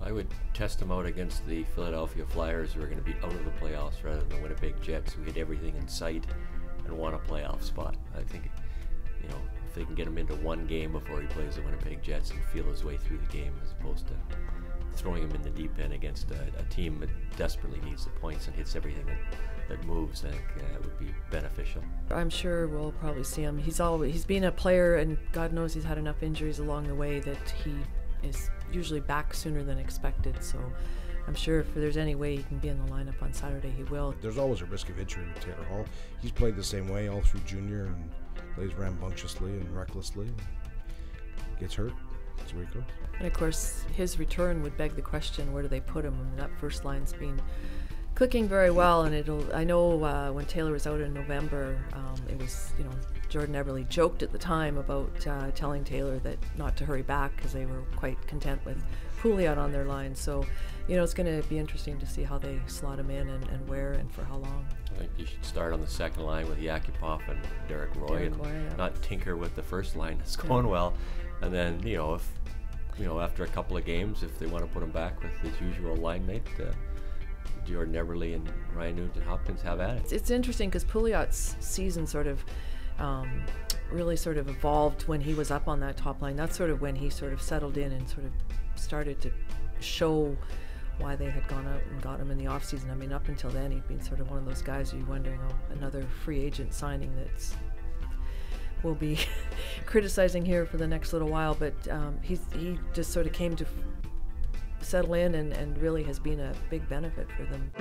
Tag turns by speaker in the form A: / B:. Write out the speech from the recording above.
A: I would test him out against the Philadelphia Flyers, who are going to be out of the playoffs, rather than the Winnipeg Jets, who had everything in sight and want a playoff spot. I think, you know, if they can get him into one game before he plays the Winnipeg Jets and feel his way through the game, as opposed to throwing him in the deep end against a team that desperately needs the points and hits everything that moves, I think it would be beneficial.
B: I'm sure we'll probably see him. He's been a player, and God knows he's had enough injuries along the way that he is usually back sooner than expected. So I'm sure if there's any way he can be in the lineup on Saturday, he will.
C: There's always a risk of injury with Taylor Hall. He's played the same way all through junior and plays rambunctiously and recklessly. Gets hurt. That's where he goes.
B: And of course, his return would beg the question: where do they put him? I mean, that first line's been clicking very well, and I know when Taylor was out in November, it was, you know, Jordan Eberle joked at the time about telling Taylor that not to hurry back because they were quite content with Pouliot on their line. So, you know, it's going to be interesting to see how they slot him in and where and for how long.
A: I think you should start on the second line with Yakupov and Derek Roy, not tinker with the first line that's going well. And then, you know, if, you know, after a couple of games, if they want to put him back with his usual line mate, Jordan Eberle and Ryan Nugent-Hopkins have at it.
B: It's interesting because Pouliot's season sort of really sort of evolved when he was up on that top line. That's sort of when he sort of settled in and sort of started to show why they had gone out and got him in the off season. I mean, up until then, he'd been sort of one of those guys who you're wondering, oh, another free agent signing that's we'll be criticizing here for the next little while. But he just sort of came to settle in and really has been a big benefit for them.